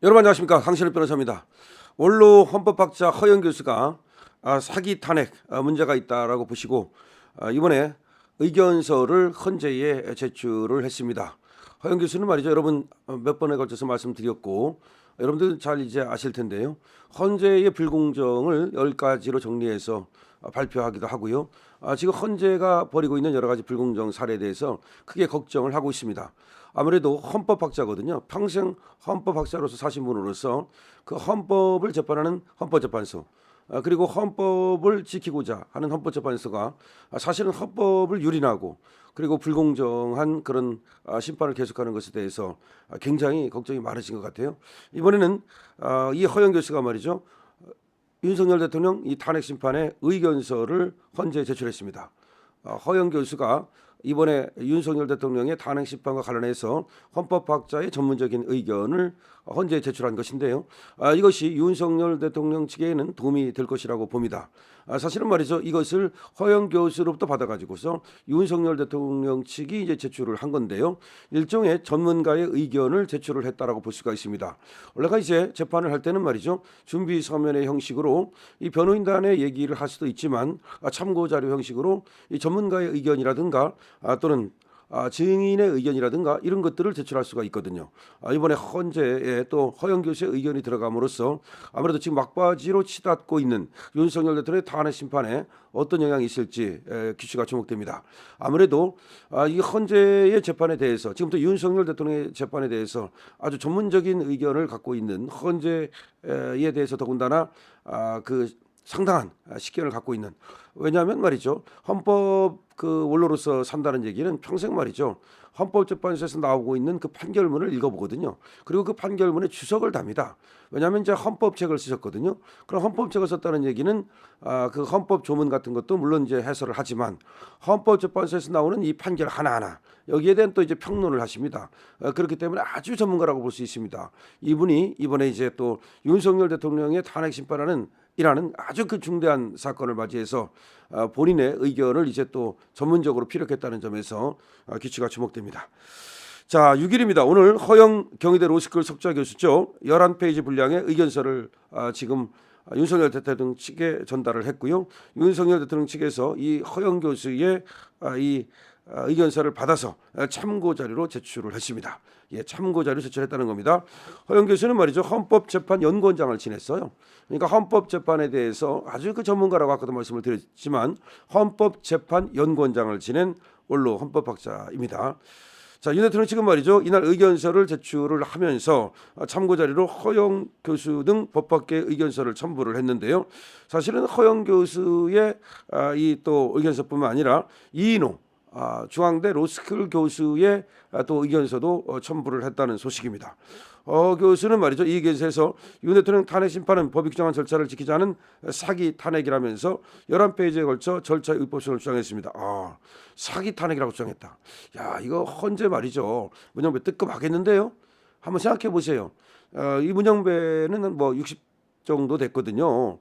여러분 안녕하십니까, 강신업 변호사입니다. 원로 헌법학자 허영 교수가 사기 탄핵 문제가 있다라고 보시고 이번에 의견서를 헌재에 제출을 했습니다. 허영 교수는 말이죠, 여러분 몇 번에 걸쳐서 말씀드렸고 여러분들 잘 이제 아실 텐데요. 헌재의 불공정을 10가지로 정리해서 발표하기도 하고요. 지금 헌재가 벌이고 있는 여러 가지 불공정 사례에 대해서 크게 걱정을 하고 있습니다. 아무래도 헌법학자거든요. 평생 헌법학자로서 사신 분으로서 그 헌법을 재판하는 헌법재판소, 그리고 헌법을 지키고자 하는 헌법재판소가 사실은 헌법을 유린하고 그리고 불공정한 그런 심판을 계속하는 것에 대해서 굉장히 걱정이 많으신 것 같아요. 이번에는 이 허영 교수가 말이죠, 윤석열 대통령 이 탄핵 심판의 의견서를 헌재에 제출했습니다. 허영 교수가 이번에 윤석열 대통령의 탄핵 심판과 관련해서 헌법학자의 전문적인 의견을 헌재에 제출한 것인데요. 이것이 윤석열 대통령 측에는 도움이 될 것이라고 봅니다. 사실은 말이죠, 이것을 허영 교수로부터 받아가지고서 윤석열 대통령 측이 이제 제출을 한 건데요. 일종의 전문가의 의견을 제출을 했다라고 볼 수가 있습니다. 원래가 이제 재판을 할 때는 말이죠, 준비 서면의 형식으로 이 변호인단의 얘기를 할 수도 있지만 참고 자료 형식으로 이 전문가의 의견이라든가 또는 증인의 의견이라든가 이런 것들을 제출할 수가 있거든요. 이번에 헌재에 또 허영 교수의 의견이 들어감으로써 아무래도 지금 막바지로 치닫고 있는 윤석열 대통령의 탄핵 심판에 어떤 영향이 있을지 귀추가 주목됩니다. 아무래도 이 헌재의 재판에 대해서, 지금부터 윤석열 대통령의 재판에 대해서 아주 전문적인 의견을 갖고 있는 헌재에 대해서 더군다나 그 상당한 식견을 갖고 있는, 왜냐하면 말이죠, 헌법 그 원로로서 산다는 얘기는 평생 말이죠, 헌법재판소에서 나오고 있는 그 판결문을 읽어보거든요. 그리고 그 판결문에 주석을 답니다. 왜냐하면 이제 헌법책을 쓰셨거든요. 그럼 헌법책을 썼다는 얘기는 그 헌법 조문 같은 것도 물론 이제 해설을 하지만 헌법재판소에서 나오는 이 판결 하나하나 여기에 대한 또 이제 평론을 하십니다. 그렇기 때문에 아주 전문가라고 볼 수 있습니다. 이분이 이번에 이제 또 윤석열 대통령의 탄핵 심판하는 이라는 아주 그 중대한 사건을 맞이해서 본인의 의견을 이제 또 전문적으로 피력했다는 점에서 귀추가 주목됩니다. 자, 6일입니다. 오늘 허영 경희대 로스쿨 석좌 교수죠, 11페이지 분량의 의견서를 지금 윤석열 대통령 측에 전달을 했고요. 윤석열 대통령 측에서 이 허영 교수의 이 의견서를 받아서 참고 자료로 제출을 했습니다. 예, 참고 자료 제출했다는 겁니다. 허영 교수는 말이죠, 헌법재판연구원장을 지냈어요. 그러니까 헌법재판에 대해서 아주 그 전문가라고 아까도 말씀을 드렸지만 헌법재판연구원장을 지낸 원로 헌법학자입니다. 자, 윤 대통령 지금 말이죠, 이날 의견서를 제출을 하면서 참고 자료로 허영 교수 등 법학계 의견서를 첨부를 했는데요. 사실은 허영 교수의 이 또 의견서뿐만 아니라 이인호 중앙대 로스쿨 교수의 또 의견서도 첨부를 했다는 소식입니다. 교수는 말이죠, 이 의견서에서 윤 대통령 탄핵 심판은 법이 규정한 절차를 지키지 않은 사기 탄핵이라면서 11페이지에 걸쳐 절차의 의법성을 주장했습니다. 사기 탄핵이라고 주장했다. 야, 이거 헌재 말이죠, 문영배 뜨끔하겠는데요. 한번 생각해 보세요. 이 문영배는 뭐 60 정도 됐거든요.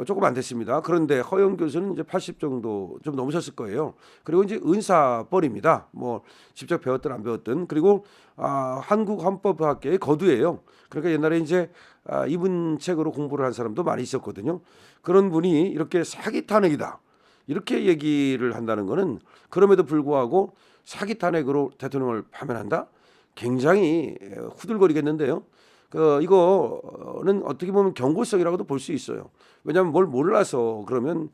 조금 안 됐습니다. 그런데 허영 교수는 이제 80 정도 좀 넘으셨을 거예요. 그리고 이제 은사뻘입니다. 뭐 직접 배웠든 안 배웠든. 그리고 한국 헌법학계의 거두예요. 그러니까 옛날에 이제 이분 책으로 공부를 한 사람도 많이 있었거든요. 그런 분이 이렇게 사기 탄핵이다, 이렇게 얘기를 한다는 거는, 그럼에도 불구하고 사기 탄핵으로 대통령을 파면한다? 굉장히 후들거리겠는데요. 이거는 어떻게 보면 경고성이라고도 볼 수 있어요. 왜냐하면 뭘 몰라서 그러면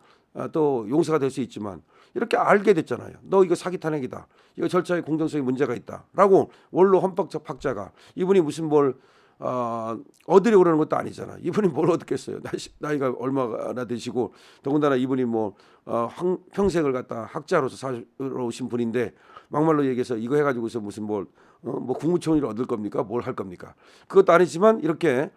또 용서가 될 수 있지만 이렇게 알게 됐잖아요. 너 이거 사기 탄핵이다, 이거 절차의 공정성에 문제가 있다라고 원로 헌법학자가, 이분이 무슨 뭘 얻으려고 그러는 것도 아니잖아. 이분이 뭘 얻겠어요. 나이가 얼마나 되시고 더군다나 이분이 뭐 평생을 갖다 학자로서 살아오신 분인데 막말로 얘기해서 이거 해가지고서 무슨 뭐 국무총리를 얻을 겁니까? 뭘 할 겁니까? 그것도 아니지만 이렇게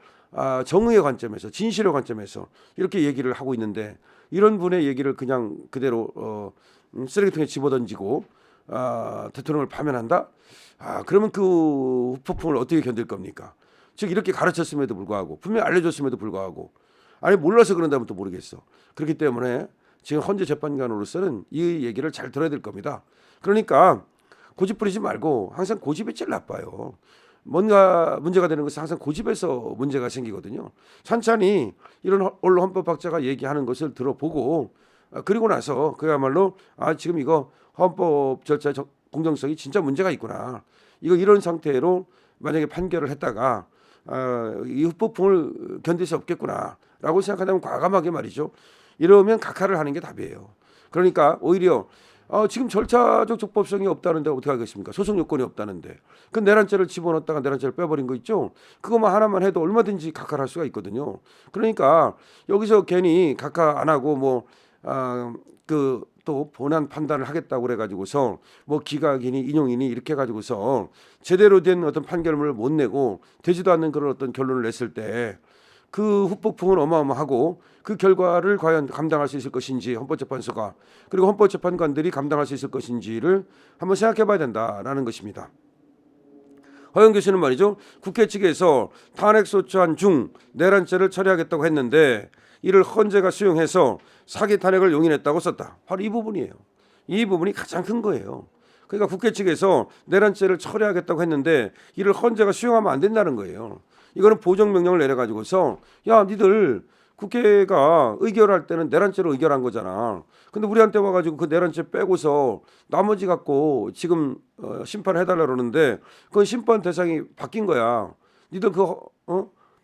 정의의 관점에서, 진실의 관점에서 이렇게 얘기를 하고 있는데, 이런 분의 얘기를 그냥 그대로 쓰레기통에 집어던지고 대통령을 파면한다? 그러면 그 폭풍을 어떻게 견딜 겁니까? 즉 이렇게 가르쳤음에도 불구하고, 분명히 알려줬음에도 불구하고, 아니 몰라서 그런다면 또 모르겠어. 그렇기 때문에 지금 헌재 재판관으로서는 이 얘기를 잘 들어야 될 겁니다. 그러니까 고집 부리지 말고, 항상 고집이 제일 나빠요. 뭔가 문제가 되는 것은 항상 고집에서 문제가 생기거든요. 찬찬히 이런 언론 헌법학자가 얘기하는 것을 들어보고 그리고 나서 그야말로 지금 이거 헌법 절차 공정성이 진짜 문제가 있구나. 이거 이런 상태로 만약에 판결을 했다가 이 후폭풍을 견딜 수 없겠구나라고 생각한다면 과감하게 말이죠. 이러면 각하를 하는 게 답이에요. 그러니까 오히려 지금 절차적 적법성이 없다는데 어떻게 하겠습니까? 소송 요건이 없다는데. 그 내란죄를 집어넣었다가 내란죄를 빼버린 거 있죠. 그것만 하나만 해도 얼마든지 각하를 할 수가 있거든요. 그러니까 여기서 괜히 각하 안 하고 또 본안 판단을 하겠다고 그래가지고서 뭐 기각이니 인용이니 이렇게 해가지고서 제대로 된 어떤 판결문을 못 내고 되지도 않는 그런 어떤 결론을 냈을 때 그 후폭풍은 어마어마하고 그 결과를 과연 감당할 수 있을 것인지 헌법재판소가 그리고 헌법재판관들이 감당할 수 있을 것인지를 한번 생각해봐야 된다라는 것입니다. 허영 교수는 말이죠. 국회 측에서 탄핵소추안 중 내란죄를 처리하겠다고 했는데 이를 헌재가 수용해서 사기 탄핵을 용인했다고 썼다. 바로 이 부분이에요. 이 부분이 가장 큰 거예요. 그러니까 국회 측에서 내란죄를 처리하겠다고 했는데 이를 헌재가 수용하면 안 된다는 거예요. 이거는 보정명령을 내려가지고서 야 니들 국회가 의결할 때는 내란죄로 의결한 거잖아. 근데 우리한테 와가지고 그 내란죄 빼고서 나머지 갖고 지금 심판해달라 그러는데 그건 심판 대상이 바뀐 거야. 니들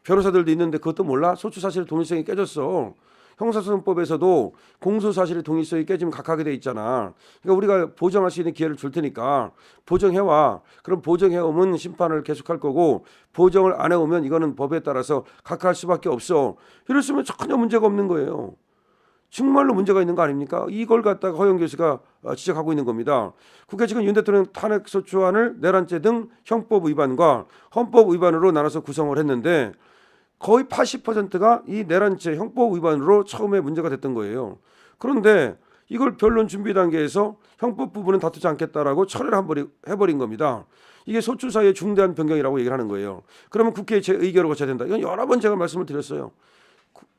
변호사들도 있는데 그것도 몰라? 소추사실의 동일성이 깨졌어. 형사소송법에서도 공소사실의 동일성이 깨지면 각하게 돼 있잖아. 그러니까 우리가 보정할 수 있는 기회를 줄 테니까 보정해와. 그럼 보정해오면 심판을 계속할 거고 보정을 안 해오면 이거는 법에 따라서 각하할 수밖에 없어. 이랬으면 전혀 문제가 없는 거예요. 정말로 문제가 있는 거 아닙니까? 이걸 갖다가 허영 교수가 지적하고 있는 겁니다. 국회 측은 윤 대통령 탄핵소추안을 내란죄 등 형법 위반과 헌법 위반으로 나눠서 구성을 했는데 거의 80%가 이 내란죄 형법 위반으로 처음에 문제가 됐던 거예요. 그런데 이걸 변론 준비 단계에서 형법 부분은 다투지 않겠다라고 철회를 해버린 겁니다. 이게 소추 사이의 중대한 변경이라고 얘기를 하는 거예요. 그러면 국회에 재의결을 거쳐야 된다. 이건 여러 번 제가 말씀을 드렸어요.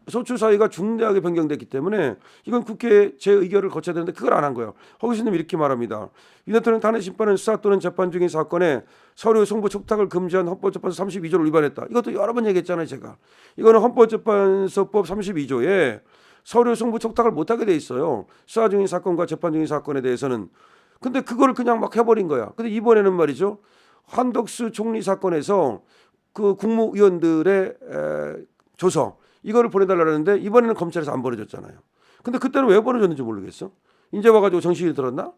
소추 사이가 중대하게 변경됐기 때문에 이건 국회에 재의결을 거쳐야 되는데 그걸 안 한 거예요. 허 교수님 이렇게 말합니다. 윤 대통령 탄핵 심판은 수사 또는 재판 중인 사건에 서류 송부 촉탁을 금지한 헌법재판소 32조를 위반했다. 이것도 여러 번 얘기했잖아요. 제가. 이거는 헌법재판소법 32조에 서류 송부 촉탁을 못하게 돼 있어요. 수사 중인 사건과 재판 중인 사건에 대해서는. 근데 그걸 그냥 막 해버린 거야. 근데 이번에는 말이죠. 한덕수 총리 사건에서 그 국무위원들의 조서 이거를 보내달라는데 이번에는 검찰에서 안 보내줬잖아요. 근데 그때는 왜 보내줬는지 모르겠어. 이제 와가지고 정신이 들었나?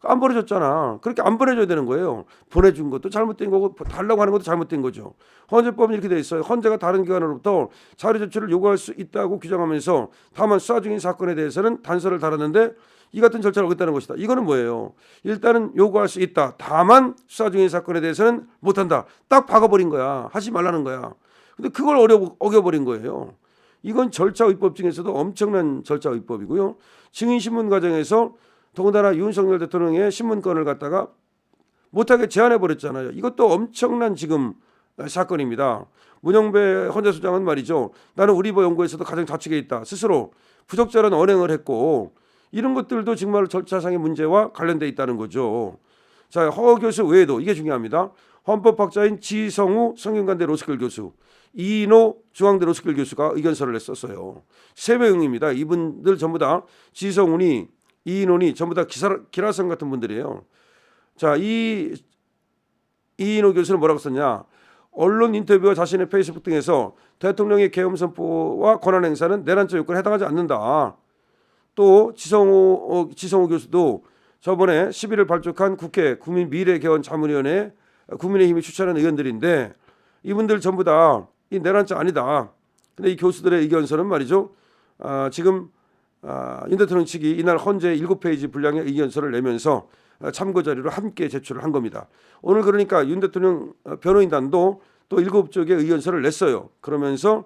안 보내줬잖아. 그렇게 안 보내줘야 되는 거예요. 보내준 것도 잘못된 거고 달라고 하는 것도 잘못된 거죠. 헌재법은 이렇게 돼 있어요. 헌재가 다른 기관으로부터 자료 제출을 요구할 수 있다고 규정하면서 다만 수사 중인 사건에 대해서는 단서를 달았는데 이 같은 절차를 어겼다는 것이다. 이거는 뭐예요? 일단은 요구할 수 있다. 다만 수사 중인 사건에 대해서는 못한다. 딱 박아버린 거야. 하지 말라는 거야. 근데 그걸 어겨버린 거예요. 이건 절차 위법 중에서도 엄청난 절차 위법이고요. 증인신문 과정에서 더군다나 윤석열 대통령의 신문권을 갖다가 못하게 제한해버렸잖아요. 이것도 엄청난 지금 사건입니다. 문영배 헌재소장은 말이죠. 나는 우리보 연구에서도 가장 좌측에 있다. 스스로 부적절한 언행을 했고 이런 것들도 정말 절차상의 문제와 관련돼 있다는 거죠. 자, 허 교수 외에도 이게 중요합니다. 헌법학자인 지성우 성균관대 로스쿨 교수, 이인호 중앙대 로스쿨 교수가 의견서를 냈었어요. 3명입니다. 이분들 전부 다 지성훈이 이인호니 전부 다 기라성 같은 분들이에요. 자, 이인호 교수는 뭐라고 썼냐? 언론 인터뷰와 자신의 페이스북 등에서 대통령의 계엄 선포와 권한 행사는 내란죄 요건에 해당하지 않는다. 또 지성호 교수도 저번에 11일 발족한 국회 국민미래개헌 자문위원회 국민의힘이 추천한 의원들인데 이분들 전부 다 이 내란죄 아니다. 근데 이 교수들의 의견서는 말이죠. 지금 윤 대통령 측이 이날 헌재 7페이지 분량의 의견서를 내면서 참고 자료로 함께 제출을 한 겁니다. 오늘 그러니까 윤 대통령 변호인단도 또 7쪽의 의견서를 냈어요. 그러면서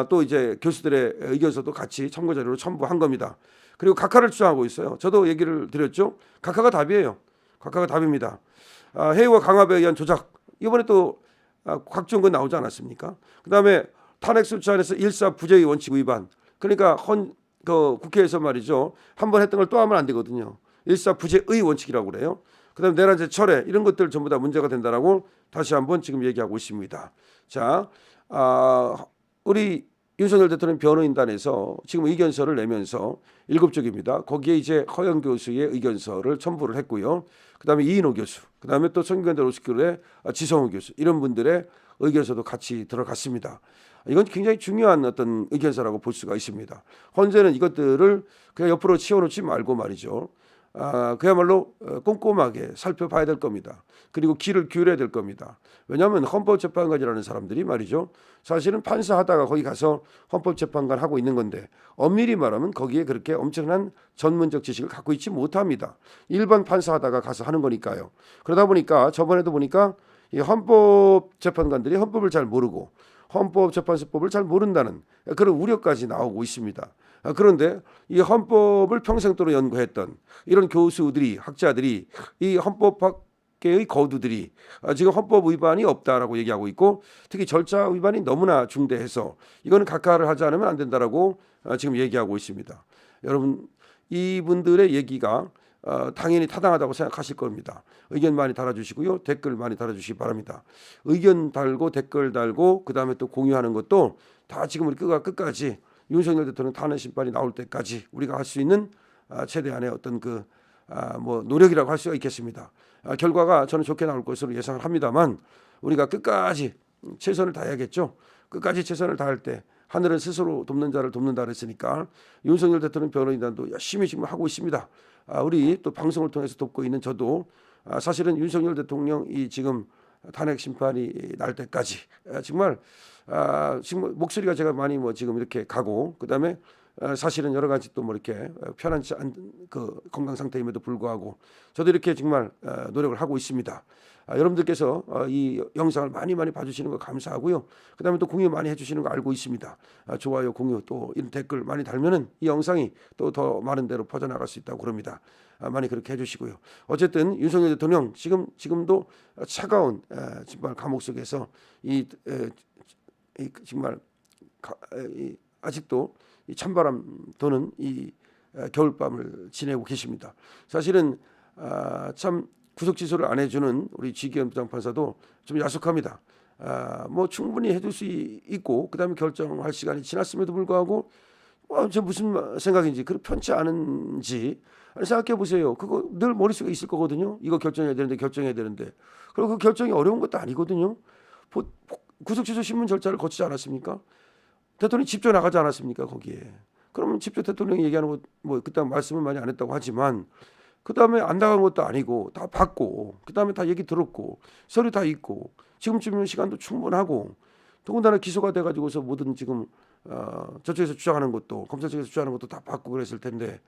또 이제 교수들의 의견서도 같이 참고 자료로 첨부한 겁니다. 그리고 각하를 주장하고 있어요. 저도 얘기를 드렸죠. 각하가 답이에요. 각하가 답입니다. 해이와 강압에 의한 조작 이번에 또 곽종근 나오지 않았습니까? 그다음에 탄핵소추안에서 일사부재의 원칙 위반. 그러니까 국회에서 말이죠. 한 번 했던 걸 또 하면 안 되거든요. 일사부재의 원칙이라고 그래요. 그다음에 내란죄 철회 이런 것들 전부 다 문제가 된다라고 다시 한번 지금 얘기하고 있습니다. 자, 우리 윤석열 대통령 변호인단에서 지금 의견서를 내면서 7쪽입니다. 거기에 이제 허영 교수의 의견서를 첨부를 했고요. 그다음에 이인호 교수, 그다음에 또 성균관대 로스쿨의 지성우 교수, 이런 분들의 의견서도 같이 들어갔습니다. 이건 굉장히 중요한 어떤 의견서라고 볼 수가 있습니다. 헌재는 이것들을 그냥 옆으로 치워놓지 말고 말이죠. 그야말로 꼼꼼하게 살펴봐야 될 겁니다. 그리고 귀를 기울여야 될 겁니다. 왜냐하면 헌법재판관이라는 사람들이 말이죠. 사실은 판사하다가 거기 가서 헌법재판관 하고 있는 건데 엄밀히 말하면 거기에 그렇게 엄청난 전문적 지식을 갖고 있지 못합니다. 일반 판사하다가 가서 하는 거니까요. 그러다 보니까 저번에도 보니까 이 헌법재판관들이 헌법을 잘 모르고 헌법재판소법을 잘 모른다는 그런 우려까지 나오고 있습니다. 그런데 이 헌법을 평생도록 연구했던 이런 교수들이, 학자들이, 이 헌법학계의 거두들이 지금 헌법 위반이 없다라고 얘기하고 있고, 특히 절차 위반이 너무나 중대해서 이거는 각하를 하지 않으면 안 된다라고 지금 얘기하고 있습니다. 여러분, 이분들의 얘기가 당연히 타당하다고 생각하실 겁니다. 의견 많이 달아주시고요. 댓글 많이 달아주시기 바랍니다. 의견 달고 댓글 달고 그다음에 또 공유하는 것도 다 지금 우리 끝까지 윤석열 대통령 탄핵 심판이 나올 때까지 우리가 할 수 있는 최대한의 어떤 뭐 노력이라고 할 수가 있겠습니다. 결과가 저는 좋게 나올 것으로 예상을 합니다만 우리가 끝까지 최선을 다해야겠죠. 끝까지 최선을 다할 때 하늘은 스스로 돕는 자를 돕는다 그랬으니까 윤석열 대통령 변호인단도 열심히 지금 하고 있습니다. 우리 또 방송을 통해서 돕고 있는 저도 사실은 윤석열 대통령이 지금 탄핵 심판이 날 때까지 정말 지금 목소리가 제가 많이 뭐 지금 이렇게 가고, 그다음에 사실은 여러 가지 또 뭐 이렇게 편안치 않은 그 건강 상태임에도 불구하고 저도 이렇게 정말 노력을 하고 있습니다. 여러분들께서 이 영상을 많이 봐주시는 거 감사하고요. 그다음에 또 공유 많이 해주시는 거 알고 있습니다. 좋아요, 공유 또 이런 댓글 많이 달면은 이 영상이 또 더 많은 데로 퍼져나갈 수 있다고 그럽니다. 많이 그렇게 해주시고요. 어쨌든 윤석열 대통령 지금도 차가운 정말 감옥 속에서 정말 아직도 이 찬바람 도는 이 겨울밤을 지내고 계십니다. 사실은 참 구속 취소를 안 해주는 우리 지기현 부장판사도 좀 야속합니다. 뭐 충분히 해줄 수 있고 그다음에 결정할 시간이 지났음에도 불구하고 저 무슨 생각인지 그렇게 편치 않은지 생각해 보세요. 그거 늘 머릿속에 있을 거거든요. 이거 결정해야 되는데 그리고 그 결정이 어려운 것도 아니거든요. 구속 취소 신문 절차를 거치지 않았습니까? 대통령이 직접 나가지 않았습니까 거기에? 그러면 직접 대통령이 얘기하는 것 뭐 그때 말씀을 많이 안 했다고 하지만 그 다음에 안 나간 것도 아니고 다 받고 그 다음에 다 얘기 들었고 서류 다 있고 지금쯤이면 시간도 충분하고 더군다나 기소가 돼가지고서 모든 지금 저쪽에서 주장하는 것도 검찰 측에서 주장하는 것도 다 받고 그랬을 텐데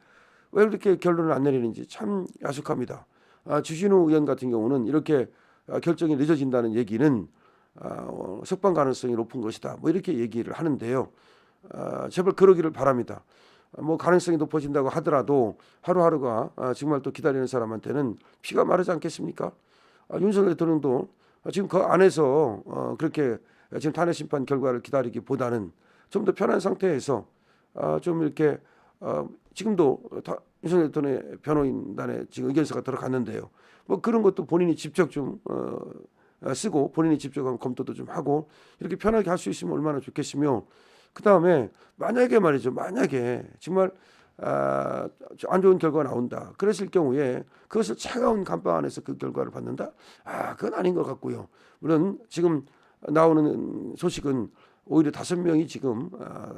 왜 이렇게 결론을 안 내리는지 참 야속합니다. 주진우 의원 같은 경우는 이렇게 결정이 늦어진다는 얘기는 석방 가능성이 높은 것이다. 뭐 이렇게 얘기를 하는데요. 제발 그러기를 바랍니다. 뭐 가능성이 높아진다고 하더라도 하루하루가 정말 또 기다리는 사람한테는 피가 마르지 않겠습니까? 윤석열 대통령도 지금 그 안에서 그렇게 지금 탄핵 심판 결과를 기다리기보다는 좀 더 편한 상태에서 좀 이렇게 지금도 윤석열 대통령의 변호인단에 지금 의견서가 들어갔는데요. 뭐 그런 것도 본인이 직접 좀 쓰고 본인이 직접 검토도 좀 하고 이렇게 편하게 할 수 있으면 얼마나 좋겠으며, 그 다음에 만약에 정말 안 좋은 결과가 나온다 그랬을 경우에 그것을 차가운 감방 안에서 그 결과를 받는다? 그건 아닌 것 같고요. 물론 지금 나오는 소식은 오히려 5명이 지금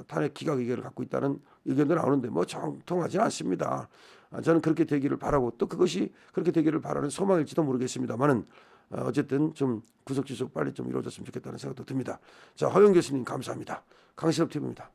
탄핵 기각 의견을 갖고 있다는 의견도 나오는데 뭐 정통하지는 않습니다. 저는 그렇게 되기를 바라고 또 그것이 그렇게 되기를 바라는 소망일지도 모르겠습니다만은 어쨌든 좀 구속 취소 빨리 좀 이루어졌으면 좋겠다는 생각도 듭니다. 자, 허영 교수님 감사합니다. 강실업 TV입니다.